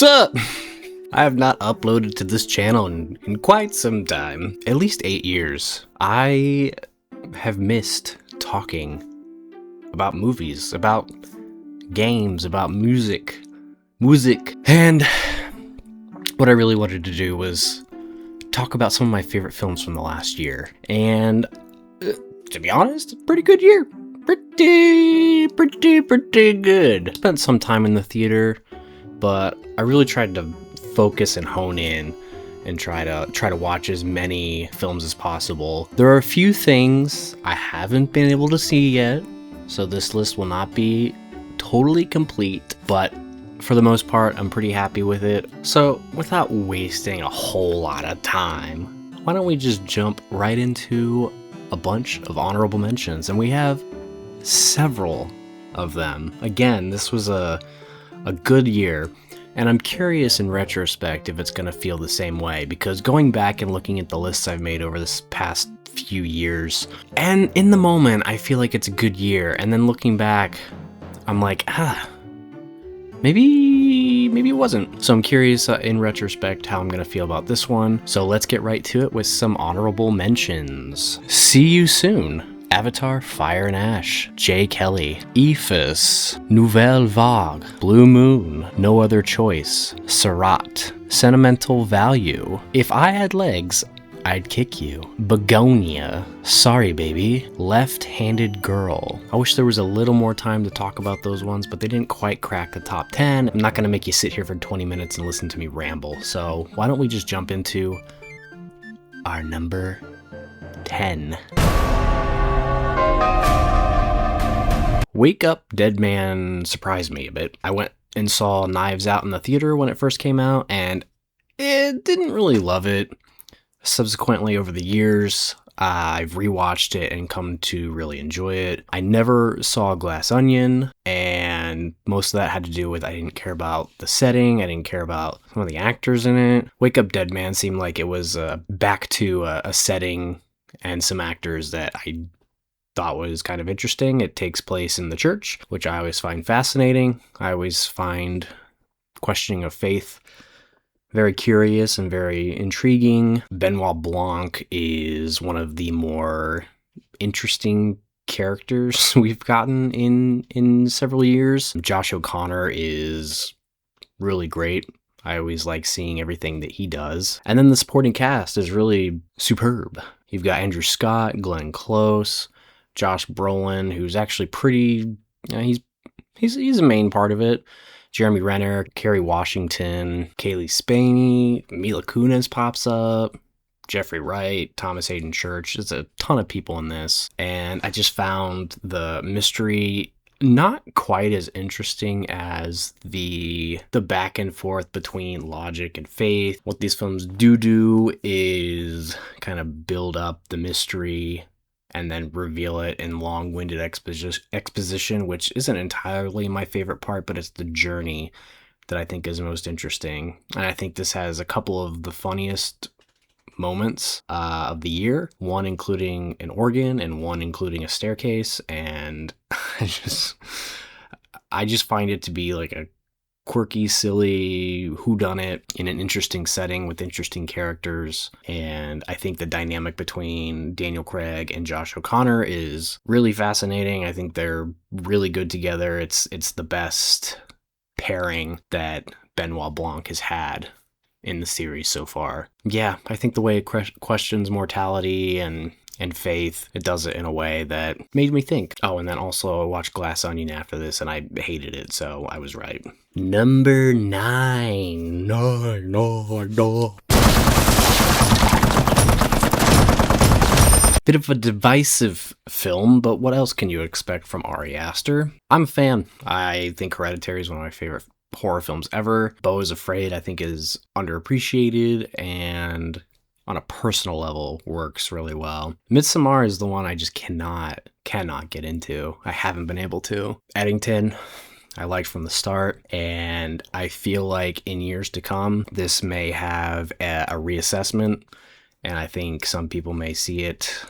What's up? I have not uploaded to this channel in quite some time. At least 8 years. I have missed talking about movies, about games, about music. And what I really wanted to do was talk about some of my favorite films from the last year. And to be honest, pretty good year. Pretty good. Spent some time in the theater, but I really tried to focus and hone in and try to watch as many films as possible. There are a few things I haven't been able to see yet, so this list will not be totally complete, but for the most part, I'm pretty happy with it. So without wasting a whole lot of time, why don't we just jump right into a bunch of honorable mentions? And we have several of them. Again, this was a good year. And I'm curious in retrospect if it's going to feel the same way, because going back and looking at the lists I've made over this past few years, and in the moment, I feel like it's a good year. And then looking back, I'm like, maybe it wasn't. So I'm curious in retrospect how I'm going to feel about this one. So let's get right to it with some honorable mentions. See You Soon. Avatar, Fire and Ash, J. Kelly, Ephus, Nouvelle Vague, Blue Moon, No Other Choice, Surat, Sentimental Value, If I Had Legs, I'd Kick You, Begonia, Sorry Baby, Left-Handed Girl. I wish there was a little more time to talk about those ones, but they didn't quite crack the top 10. I'm not going to make you sit here for 20 minutes and listen to me ramble, so why don't we just jump into our number 10. Wake Up Dead Man surprised me a bit. I went and saw Knives Out in the theater when it first came out, and it didn't really love it. Subsequently, over the years, I've rewatched it and come to really enjoy it. I never saw Glass Onion, and most of that had to do with I didn't care about the setting, I didn't care about some of the actors in it. Wake Up Dead Man seemed like it was back to a setting and some actors that I thought was kind of interesting. It takes place in the church, which I always find fascinating. I always find questioning of faith very curious and very intriguing. Benoit Blanc is one of the more interesting characters we've gotten in several years. Josh O'Connor is really great. I always like seeing everything that he does. And then the supporting cast is really superb. You've got Andrew Scott, Glenn Close, Josh Brolin, who's actually pretty, he's a main part of it. Jeremy Renner, Kerry Washington, Kaylee Spaney, Mila Kunis pops up, Jeffrey Wright, Thomas Hayden Church. There's a ton of people in this. And I just found the mystery not quite as interesting as the back and forth between logic and faith. What these films do is kind of build up the mystery and then reveal it in long-winded exposition, which isn't entirely my favorite part, but it's the journey that I think is most interesting. And I think this has a couple of the funniest moments of the year, one including an organ and one including a staircase, and I just find it to be like a quirky, silly whodunit in an interesting setting with interesting characters. And I think the dynamic between Daniel Craig and Josh O'Connor is really fascinating. I think they're really good together. It's the best pairing that Benoit Blanc has had in the series so far. Yeah, I think the way it questions mortality and faith, it does it in a way that made me think. Oh, and then also I watched Glass Onion after this, and I hated it, so I was right. Number 9. No. Bit of a divisive film, but what else can you expect from Ari Aster? I'm a fan. I think Hereditary is one of my favorite horror films ever. Beau is Afraid, I think, is underappreciated, and on a personal level works really well. Midsommar is the one I just cannot get into. I haven't been able to. Eddington, I liked from the start, and I feel like in years to come, this may have a reassessment, and I think some people may see it.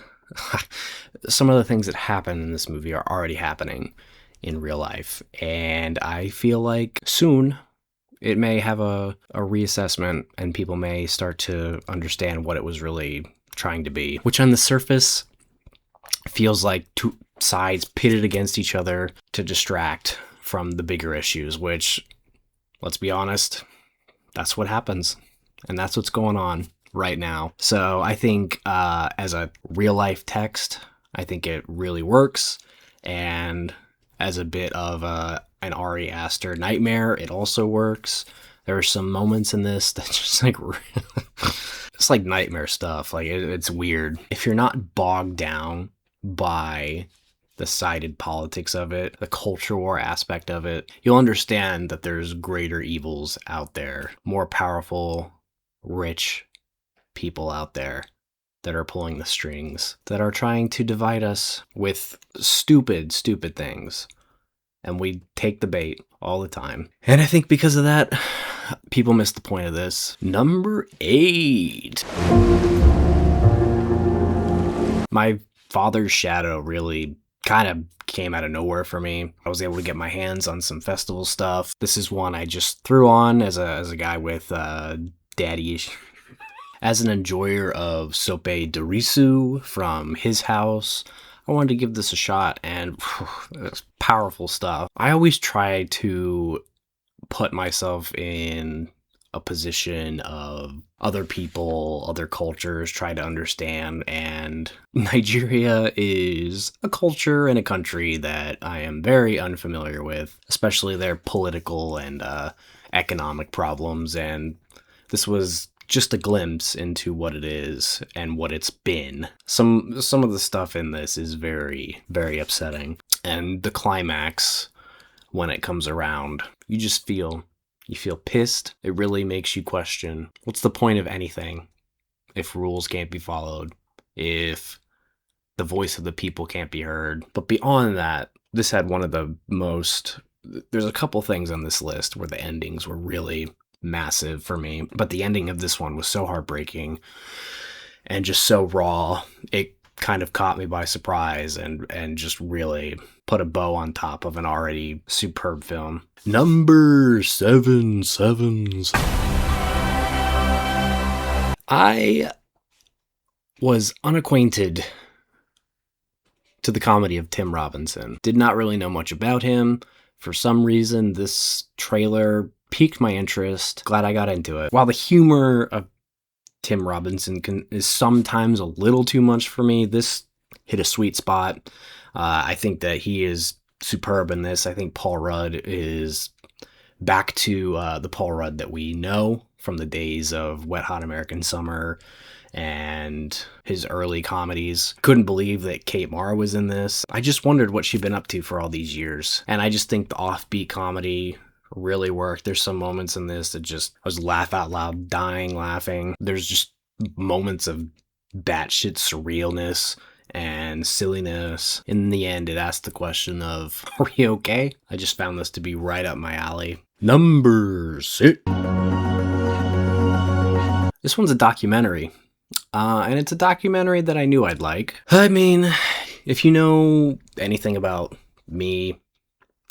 Some of the things that happen in this movie are already happening in real life, and I feel like soon it may have a reassessment, and people may start to understand what it was really trying to be, which on the surface feels like two sides pitted against each other to distract from the bigger issues, which, let's be honest, that's what happens. And that's what's going on right now. So I think as a real life text, I think it really works. And as a bit of an Ari Aster nightmare, it also works. There are some moments in this that just like it's like nightmare stuff. Like it's weird. If you're not bogged down by the sided politics of it, the culture war aspect of it, you'll understand that there's greater evils out there, more powerful, rich people out there that are pulling the strings, that are trying to divide us with stupid things. And we take the bait all the time. And I think because of that, people miss the point of this. Number 8. My father's shadow really kind of came out of nowhere for me. I was able to get my hands on some festival stuff. This is one I just threw on as a guy with daddy issues. As an enjoyer of Sope Dorisu from his house, I wanted to give this a shot, and it's powerful stuff. I always try to put myself in a position of other people, other cultures, try to understand, and Nigeria is a culture and a country that I am very unfamiliar with, especially their political and economic problems, and this was just a glimpse into what it is and what it's been. Some of the stuff in this is very, very upsetting. And the climax, when it comes around, you feel pissed. It really makes you question, what's the point of anything if rules can't be followed, if the voice of the people can't be heard? But beyond that, this had one of the most... There's a couple things on this list where the endings were really massive for me, but the ending of this one was so heartbreaking and just so raw. It kind of caught me by surprise and just really put a bow on top of an already superb film. Number 7. I was unacquainted to the comedy of Tim Robinson. Did not really know much about him. For some reason, this trailer piqued my interest. Glad I got into it. While the humor of Tim Robinson is sometimes a little too much for me, this hit a sweet spot. I think that he is superb in this. I think Paul Rudd is back to the Paul Rudd that we know from the days of Wet Hot American Summer and his early comedies. Couldn't believe that Kate Mara was in this. I just wondered what she'd been up to for all these years. And I just think the offbeat comedy really worked. There's some moments in this that just, I was laugh out loud, dying laughing. There's just moments of batshit surrealness and silliness. In the end, it asked the question of, are we okay? I just found this to be right up my alley. Number 6. This one's a documentary. And it's a documentary that I knew I'd like. I mean, if you know anything about me,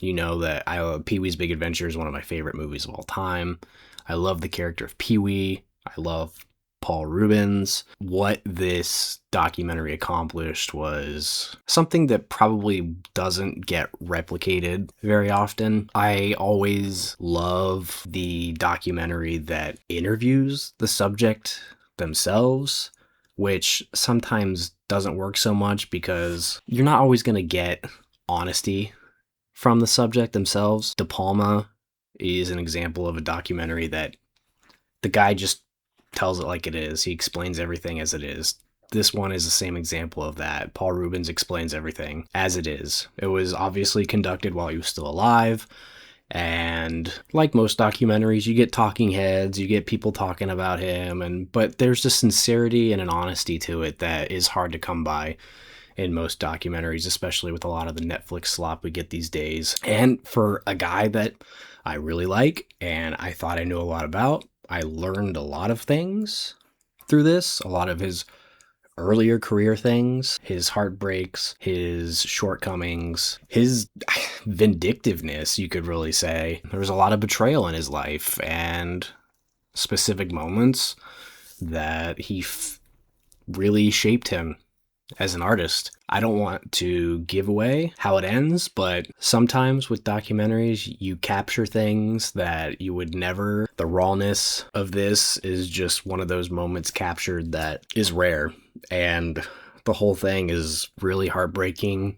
you know that Pee-wee's Big Adventure is one of my favorite movies of all time. I love the character of Pee-wee. I love Paul Reubens. What this documentary accomplished was something that probably doesn't get replicated very often. I always love the documentary that interviews the subject themselves, which sometimes doesn't work so much because you're not always going to get honesty from the subject themselves. De Palma is an example of a documentary that the guy just tells it like it is. He explains everything as it is. This one is the same example of that. Paul Reubens explains everything as it is. It was obviously conducted while he was still alive. And like most documentaries, you get talking heads, you get people talking about him, but there's a sincerity and an honesty to it that is hard to come by in most documentaries, especially with a lot of the Netflix slop we get these days. And for a guy that I really like and I thought I knew a lot about, I learned a lot of things through this, a lot of his earlier career things, his heartbreaks, his shortcomings, his vindictiveness, you could really say. There was a lot of betrayal in his life and specific moments that really shaped him as an artist. I don't want to give away how it ends, but sometimes with documentaries, you capture things that you would never. The rawness of this is just one of those moments captured that is rare, and the whole thing is really heartbreaking.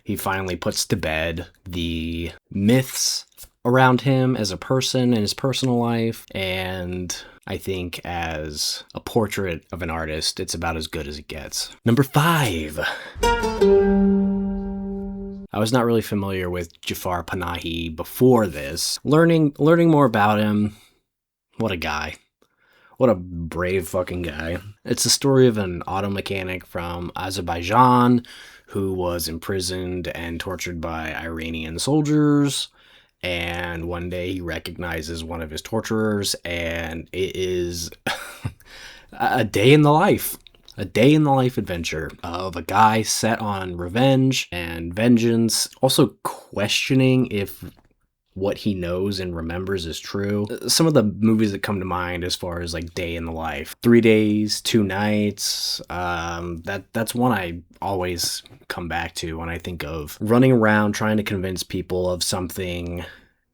He finally puts to bed the myths around him as a person in his personal life, and I think as a portrait of an artist, it's about as good as it gets. Number 5. I was not really familiar with Jafar Panahi before this. Learning more about him, what a guy. What a brave fucking guy. It's the story of an auto mechanic from Azerbaijan who was imprisoned and tortured by Iranian soldiers. And one day he recognizes one of his torturers, and it is a day in the life. A day in the life adventure of a guy set on revenge and vengeance, also questioning if what he knows and remembers is true. Some of the movies that come to mind as far as like day in the life: 3 Days, 2 Nights. That's one I always come back to when I think of running around trying to convince people of something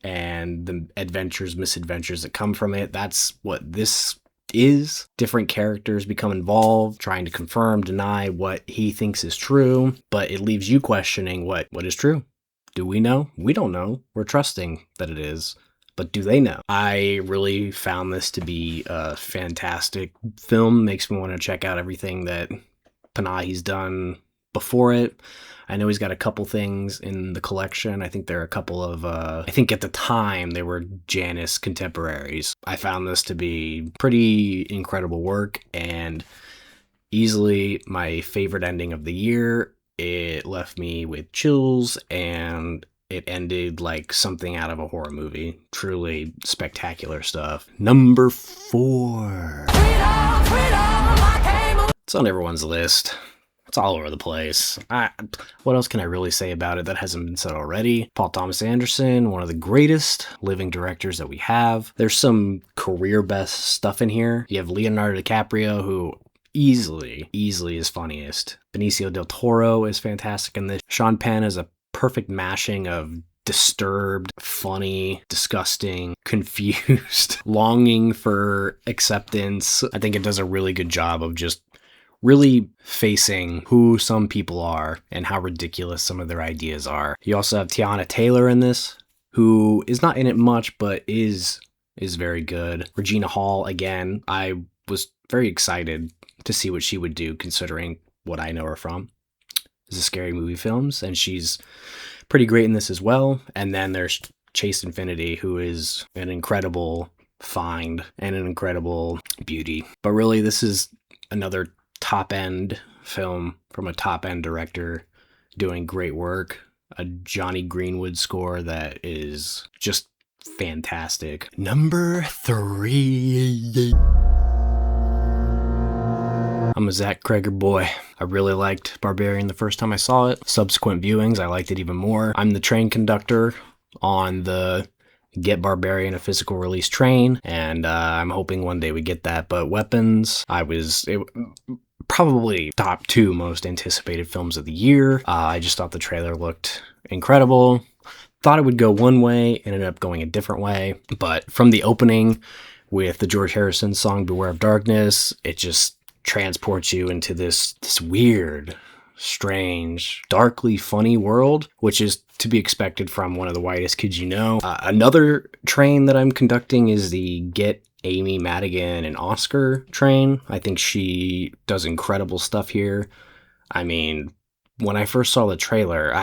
and the adventures, misadventures that come from it. That's what this is. Different characters become involved, trying to confirm, deny what he thinks is true, but it leaves you questioning what is true. Do we know? We don't know. We're trusting that it is. But do they know? I really found this to be a fantastic film. Makes me want to check out everything that Panahi's done before it. I know he's got a couple things in the collection. I think there are a couple of, I think at the time they were Janus contemporaries. I found this to be pretty incredible work and easily my favorite ending of the year. It left me with chills, and it ended like something out of a horror movie. Truly spectacular stuff. Number 4. It's on everyone's list. It's all over the place. What else can I really say about it that hasn't been said already? Paul Thomas Anderson, one of the greatest living directors that we have. There's some career best stuff in here. You have Leonardo DiCaprio, who easily is funniest. Benicio del Toro is fantastic in this. Sean Penn is a perfect mashing of disturbed, funny, disgusting, confused, longing for acceptance. I think it does a really good job of just really facing who some people are and how ridiculous some of their ideas are. You also have Tiana Taylor in this, who is not in it much, but is very good. Regina Hall, again, I was very excited to see what she would do, considering what I know her from. This is Scary Movie Films, and she's pretty great in this as well. And then there's Chase Infinity, who is an incredible find and an incredible beauty. But really, this is another top-end film from a top-end director doing great work. A Johnny Greenwood score that is just fantastic. Number 3. I'm a Zach Kreger boy. I really liked Barbarian the first time I saw it. Subsequent viewings, I liked it even more. I'm the train conductor on the Get Barbarian a physical release train, and I'm hoping one day we get that. But Weapons, probably top 2 most anticipated films of the year. I just thought the trailer looked incredible. Thought it would go one way, ended up going a different way. But from the opening with the George Harrison song Beware of Darkness, it just transports you into this weird, strange, darkly funny world, which is to be expected from one of the whitest kids you know. Another train that I'm conducting is the Get Amy Madigan and Oscar train. I think she does incredible stuff here. I mean, when I first saw the trailer,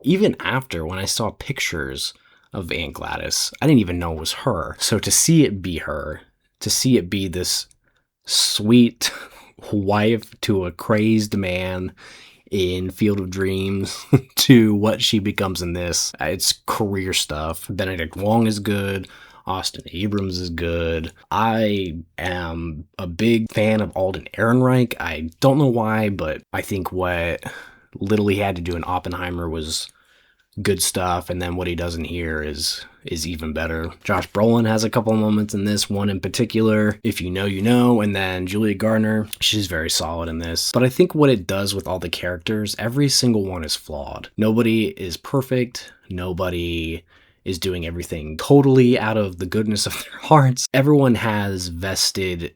even after when I saw pictures of Aunt Gladys, I didn't even know it was her. So to see it be her, to see it be this sweet wife to a crazed man in Field of Dreams to what she becomes in this, it's career stuff. Benedict Wong is good. Austin Abrams is good. I am a big fan of Alden Ehrenreich. I don't know why, but I think what little he had to do in Oppenheimer was good stuff, and then what he does in here is even better. Josh Brolin has a couple of moments in this, one in particular, If You Know, You Know, and then Julia Garner, she's very solid in this. But I think what it does with all the characters, every single one is flawed. Nobody is perfect. Nobody is doing everything totally out of the goodness of their hearts. Everyone has vested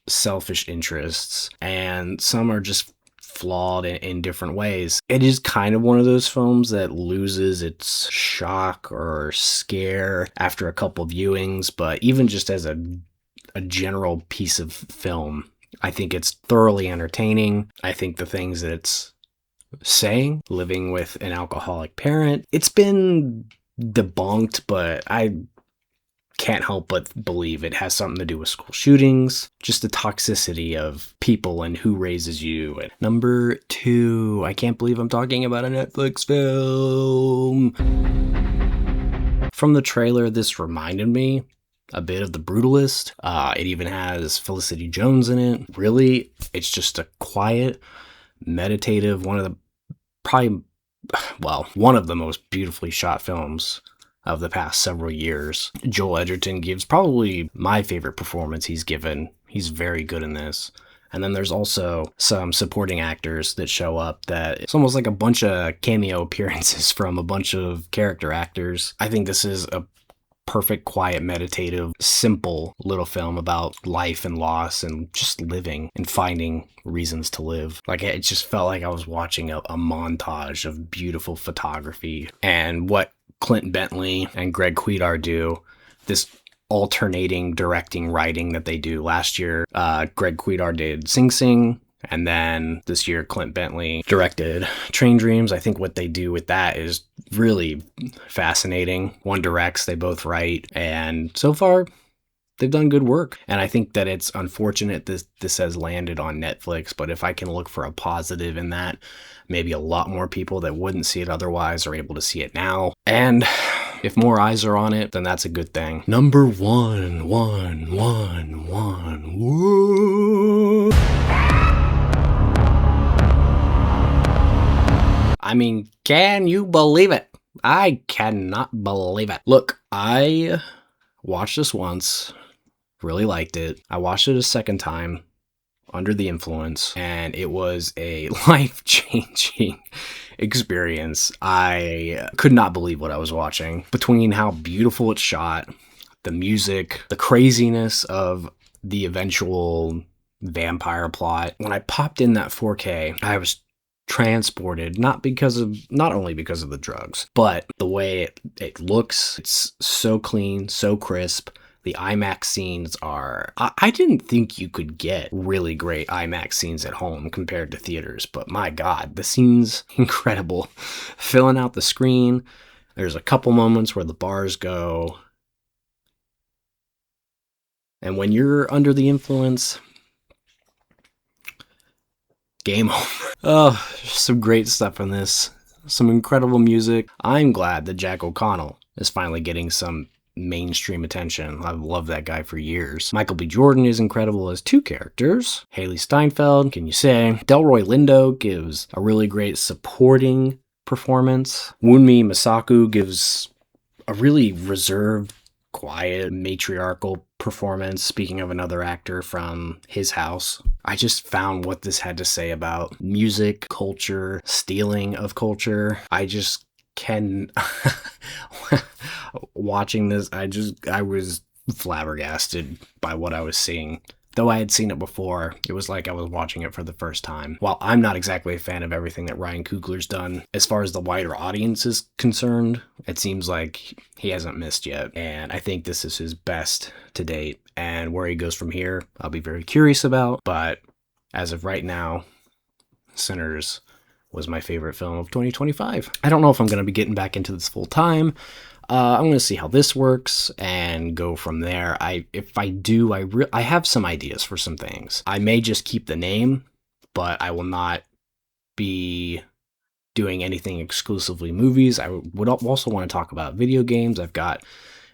selfish interests, and some are just flawed in different ways. It is kind of one of those films that loses its shock or scare after a couple viewings, but even just as a general piece of film, I think it's thoroughly entertaining. I think the things that it's saying, living with an alcoholic parent, it's been debunked, but I can't help but believe it has something to do with school shootings, just the toxicity of people and who raises you. And number 2, I can't believe I'm talking about a Netflix film. From the trailer, this reminded me a bit of The Brutalist. It even has Felicity Jones in it. Really, it's just a quiet, meditative, one of the most beautifully shot films of the past several years. Joel Edgerton gives probably my favorite performance he's given. He's very good in this. And then there's also some supporting actors that show up that it's almost like a bunch of cameo appearances from a bunch of character actors. I think this is a perfect, quiet, meditative, simple little film about life and loss and just living and finding reasons to live. Like, it just felt like I was watching a montage of beautiful photography. And what Clint Bentley and Greg Cuidar do, this alternating directing, writing that they do. Last year, Greg Cuidar did Sing Sing, and then this year Clint Bentley directed Train Dreams. I think what they do with that is really fascinating. One directs, they both write, and so far they've done good work. And I think that it's unfortunate this has landed on Netflix, but if I can look for a positive in that, maybe a lot more people that wouldn't see it otherwise are able to see it now. And if more eyes are on it, then that's a good thing. Number 1. I mean, can you believe it? I cannot believe it. Look, I watched this once, really liked it. I watched it a second time, under the influence, and it was a life-changing experience. I could not believe what I was watching. Between how beautiful it's shot, the music, the craziness of the eventual vampire plot. When I popped in that 4K, I was transported, not only because of the drugs, but the way it looks. It's so clean, so crisp. The IMAX scenes are... I didn't think you could get really great IMAX scenes at home compared to theaters, but my God, the scene's incredible. Filling out the screen. There's a couple moments where the bars go. And when you're under the influence, game over. Oh, some great stuff in this. Some incredible music. I'm glad that Jack O'Connell is finally getting some mainstream attention. I've loved that guy for years. Michael B. Jordan is incredible as 2 characters. Haley Steinfeld, can you say? Delroy Lindo gives a really great supporting performance. Wunmi Masaku gives a really reserved, quiet, matriarchal performance. Speaking of another actor from His House, I just found what this had to say about music, culture, stealing of culture. I just can... Watching this, I was flabbergasted by what I was seeing. Though I had seen it before, it was like I was watching it for the first time. While I'm not exactly a fan of everything that Ryan Coogler's done, as far as the wider audience is concerned, it seems like he hasn't missed yet. And I think this is his best to date. And where he goes from here, I'll be very curious about. But as of right now, Sinners was my favorite film of 2025. I don't know if I'm going to be getting back into this full time. I'm going to see how this works and go from there. If I do, I have some ideas for some things. I may just keep the name, but I will not be doing anything exclusively movies. I would also want to talk about video games. I've got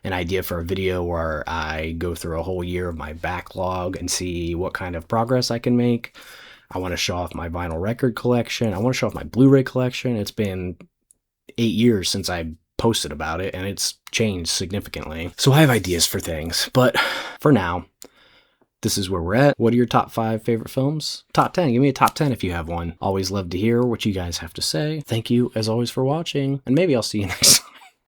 an idea for a video where I go through a whole year of my backlog and see what kind of progress I can make. I want to show off my vinyl record collection. I want to show off my Blu-ray collection. It's been 8 years since I posted about it, and it's changed significantly. So I have ideas for things, but for now, this is where we're at. What are your top 5 favorite films? Top 10. Give me a top 10 if you have one. Always love to hear what you guys have to say. Thank you, as always, for watching, and maybe I'll see you next time.